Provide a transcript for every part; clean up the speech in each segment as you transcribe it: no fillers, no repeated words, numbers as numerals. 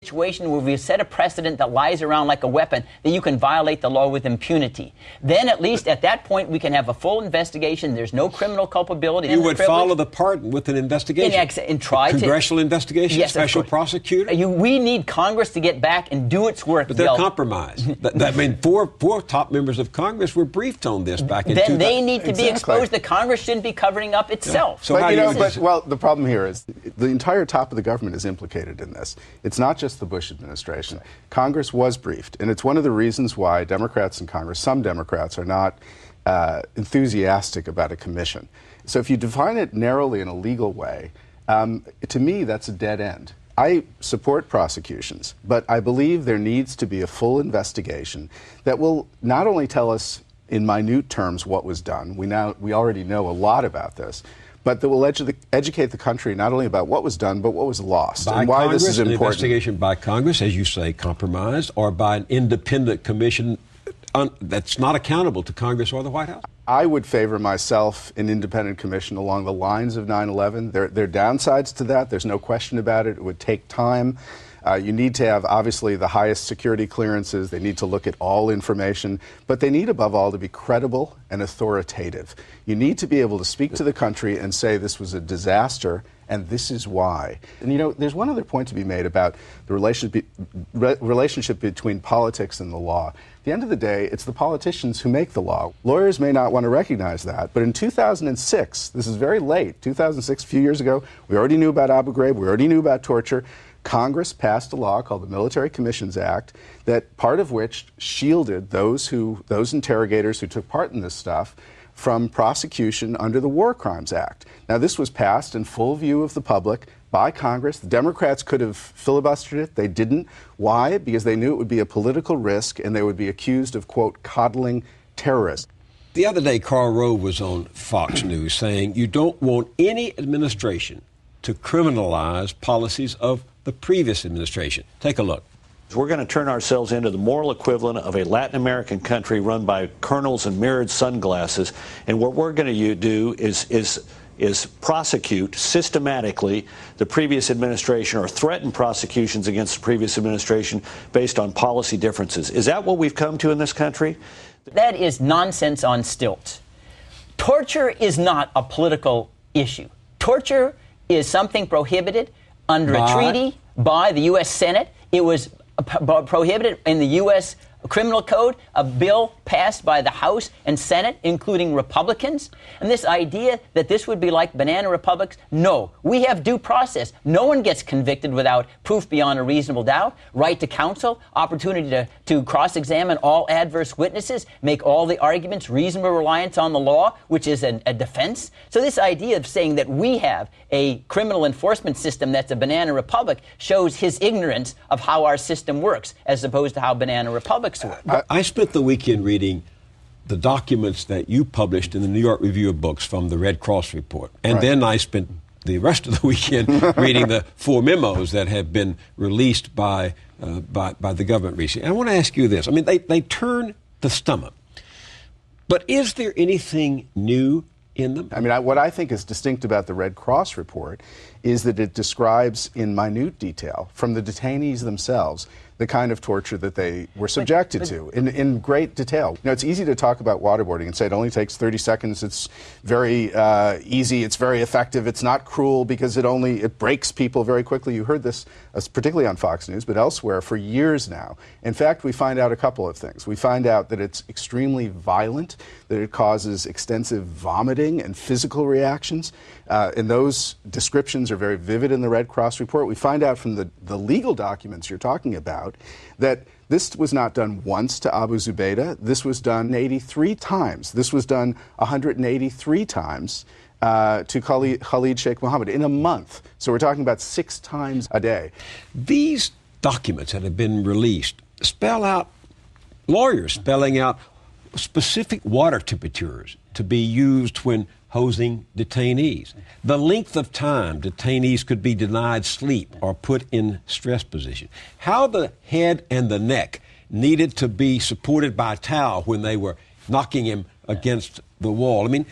Situation where we set a precedent that lies around like a weapon, that you can violate the law with impunity. Then at least at that point we can have a full investigation. There's no criminal culpability. You would follow the pardon with an investigation. And try congressional investigation, yes, special prosecutor. We need Congress to get back and do its work. But they're compromised. I mean, four top members of Congress were briefed on this back in 2000. Then they need to be exposed. The Congress shouldn't be covering up itself. Yeah. So well, the problem here is the entire top of the government is implicated in this. It's not just the Bush administration. Congress was briefed, and it's one of the reasons why Democrats in Congress, some Democrats, are not enthusiastic about a commission. So if you define it narrowly in a legal way, to me that's a dead end. I support prosecutions, but I believe there needs to be a full investigation that will not only tell us in minute terms what was done. We already know a lot about this, but that will educate the country not only about what was done, but what was lost and why this is important. An investigation by Congress, as you say, compromised, or by an independent commission that's not accountable to Congress or the White House? I would favor myself an independent commission along the lines of 9/11. There are downsides to that. There's no question about it. It would take time. You need to have, obviously, the highest security clearances. They need to look at all information. But they need, above all, to be credible and authoritative. You need to be able to speak to the country and say this was a disaster, and this is why. And, you know, there's one other point to be made about the relationship between politics and the law. At the end of the day, it's the politicians who make the law. Lawyers may not want to recognize that, but in 2006, this is very late, 2006, a few years ago, we already knew about Abu Ghraib, we already knew about torture. Congress passed a law called the Military Commissions Act, that part of which shielded those interrogators who took part in this stuff from prosecution under the War Crimes Act. Now, this was passed in full view of the public by Congress. The Democrats could have filibustered it. They didn't. Why? Because they knew it would be a political risk and they would be accused of, quote, coddling terrorists. The other day, Karl Rove was on Fox News saying you don't want any administration to criminalize policies of the previous administration. Take a look. We're going to turn ourselves into the moral equivalent of a Latin American country run by colonels in mirrored sunglasses. And what we're going to do is prosecute systematically the previous administration or threaten prosecutions against the previous administration based on policy differences. Is that what we've come to in this country? That is nonsense on stilts. Torture is not a political issue. Torture is something prohibited under a treaty by the U.S. Senate. It was prohibited in the U.S. Criminal Code, a bill passed by the House and Senate, including Republicans. And this idea that this would be like banana republics, no. We have due process. No one gets convicted without proof beyond a reasonable doubt, right to counsel, opportunity to cross-examine all adverse witnesses, make all the arguments, reasonable reliance on the law, which is a defense. So this idea of saying that we have a criminal enforcement system that's a banana republic shows his ignorance of how our system works, as opposed to how banana republics work. I spent the weekend reading the documents that you published in the New York Review of Books from the Red Cross report. And then I spent the rest of the weekend reading the 4 memos that have been released by the government recently. And I want to ask you this. I mean, they turn the stomach. But is there anything new in them? I mean, what I think is distinct about the Red Cross report is that it describes in minute detail from the detainees themselves the kind of torture that they were subjected to in great detail. You know, it's easy to talk about waterboarding and say it only takes 30 seconds, it's very easy, it's very effective, it's not cruel because it breaks people very quickly. You heard this particularly on Fox News, but elsewhere for years now. In fact, we find out a couple of things. We find out that it's extremely violent, that it causes extensive vomiting and physical reactions, and those descriptions are very vivid in the Red Cross report. We find out from the legal documents you're talking about that this was not done once to Abu Zubaydah. This was done 83 times. This was done 183 times to Khalid Sheikh Mohammed in a month. So we're talking about 6 times a day. These documents that have been released spell out, lawyers spelling out specific water temperatures to be used when hosing detainees, the length of time detainees could be denied sleep or put in stress position, how the head and the neck needed to be supported by a towel when they were knocking him against the wall. I mean,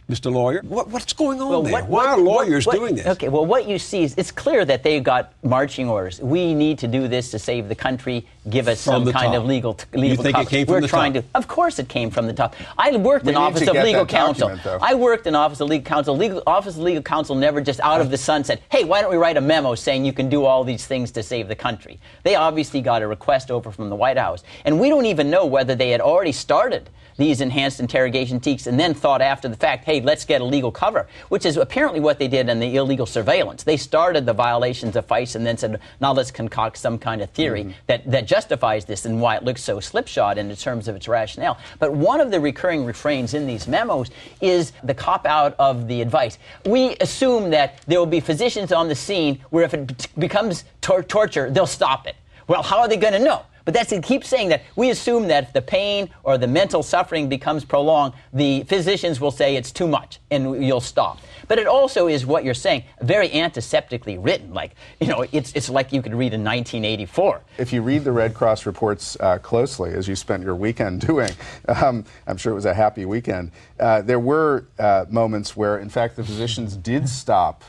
Mr. Lawyer? What's going on there? Why are lawyers doing this? Okay, well, what you see is it's clear that they got marching orders. We need to do this to save the country. Give us some kind of legal You think cover. it came from the top? Of course it came from the top. I worked in Office of Legal Counsel. I worked in Office of Legal Counsel. Office of Legal Counsel never just out of the sun said, hey, why don't we write a memo saying you can do all these things to save the country? They obviously got a request over from the White House. And we don't even know whether they had already started these enhanced interrogation techniques and then thought after the fact, hey, let's get a legal cover, which is apparently what they did in the illegal surveillance. They started the violations of FICE and then said, now let's concoct some kind of theory that justifies this and why it looks so slipshod in terms of its rationale. But one of the recurring refrains in these memos is the cop-out of the advice. We assume that there will be physicians on the scene where if it becomes torture, they'll stop it. Well, how are they going to know? But it keeps saying that we assume that if the pain or the mental suffering becomes prolonged, the physicians will say it's too much and you'll stop. But it also is what you're saying, very antiseptically written. Like, it's like you could read in 1984. If you read the Red Cross reports closely, as you spent your weekend doing, I'm sure it was a happy weekend, there were moments where, in fact, the physicians did stop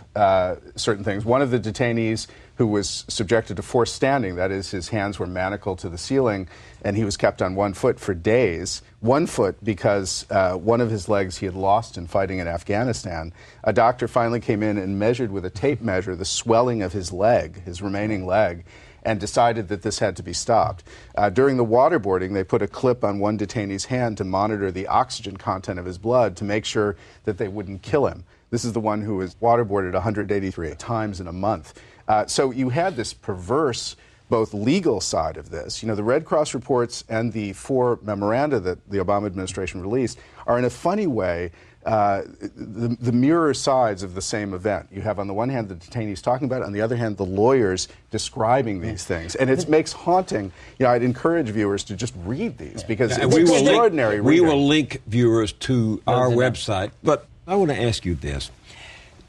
certain things. One of the detainees who was subjected to forced standing, that is, his hands were manacled to the ceiling, and he was kept on one foot for days. One foot because one of his legs he had lost in fighting in Afghanistan. A doctor finally came in and measured with a tape measure the swelling of his leg, his remaining leg, and decided that this had to be stopped. During the waterboarding, they put a clip on one detainee's hand to monitor the oxygen content of his blood to make sure that they wouldn't kill him. This is the one who was waterboarded 183 times in a month. So you had this perverse, both legal side of this. The Red Cross reports and the 4 memoranda that the Obama administration released are in a funny way the mirror sides of the same event. You have on the one hand the detainees talking about it, on the other hand the lawyers describing these things. And it makes haunting. I'd encourage viewers to just read these because it's extraordinary reading. We will link viewers to our website. But I want to ask you this.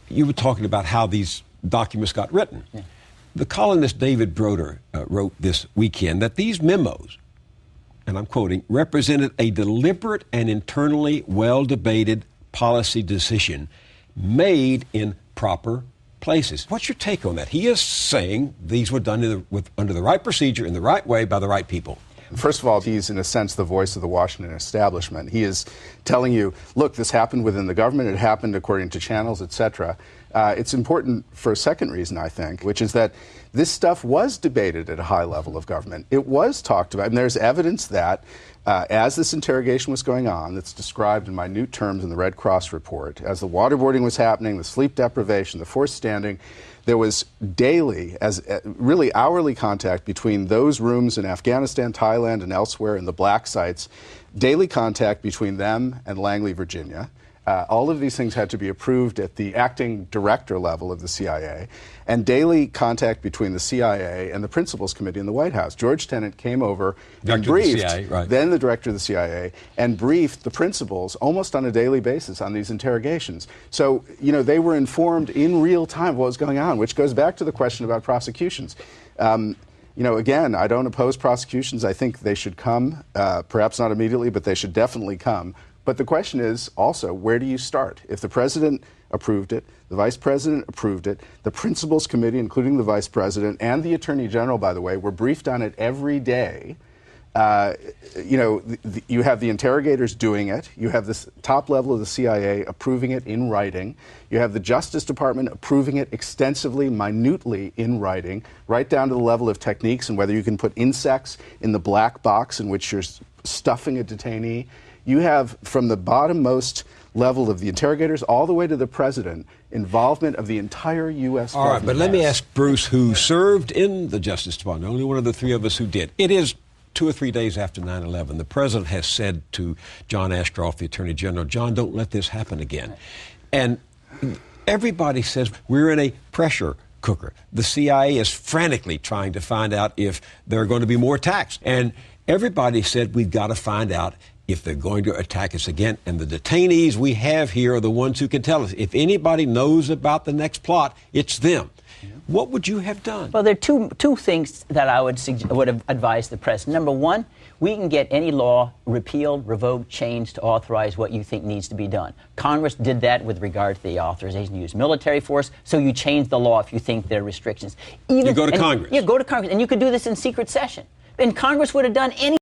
You were talking about how these documents got written. Yeah. The columnist David Broder wrote this weekend that these memos, and I'm quoting, represented a deliberate and internally well-debated policy decision made in proper places. What's your take on that? He is saying these were done under the right procedure, in the right way, by the right people. First of all, he's, in a sense, the voice of the Washington establishment. He is telling you, look, this happened within the government, it happened according to channels, etc. It's important for a second reason, I think, which is that this stuff was debated at a high level of government. It was talked about, and there's evidence that as this interrogation was going on, that's described in minute terms in the Red Cross report, as the waterboarding was happening, the sleep deprivation, the forced standing, there was daily, really hourly contact between those rooms in Afghanistan, Thailand, and elsewhere in the black sites, daily contact between them and Langley, Virginia. All of these things had to be approved at the acting director level of the CIA, and daily contact between the CIA and the Principals Committee in the White House. George Tenet came over and briefed, then the director of the CIA, and briefed the principals almost on a daily basis on these interrogations. So, they were informed in real time of what was going on, which goes back to the question about prosecutions. Again, I don't oppose prosecutions. I think they should come, perhaps not immediately, but they should definitely come. But the question is also, where do you start? If the president approved it, the vice president approved it, the principals committee, including the vice president, and the attorney general, by the way, were briefed on it every day. You have the interrogators doing it. You have this top level of the CIA approving it in writing. You have the Justice Department approving it extensively, minutely in writing, right down to the level of techniques and whether you can put insects in the black box in which you're stuffing a detainee. You have, from the bottommost level of the interrogators all the way to the president, involvement of the entire U.S. government. All right, but let me ask Bruce, who served in the Justice Department, only one of the three of us who did. It is 2 or 3 days after 9/11. The president has said to John Ashcroft, the attorney general, John, don't let this happen again. And everybody says we're in a pressure cooker. The CIA is frantically trying to find out if there are going to be more attacks. And everybody said we've got to find out if they're going to attack us again. And the detainees we have here are the ones who can tell us. If anybody knows about the next plot, it's them. Yeah. what would you have done? Well, there are two things that I would have advised the president. Number one, we can get any law repealed, revoked, changed to authorize what you think needs to be done. Congress did that with regard to the authorization to use military force, so you change the law if you think there are restrictions. You go to Congress. Yeah, go to Congress. And you could do this in secret session. And Congress would have done any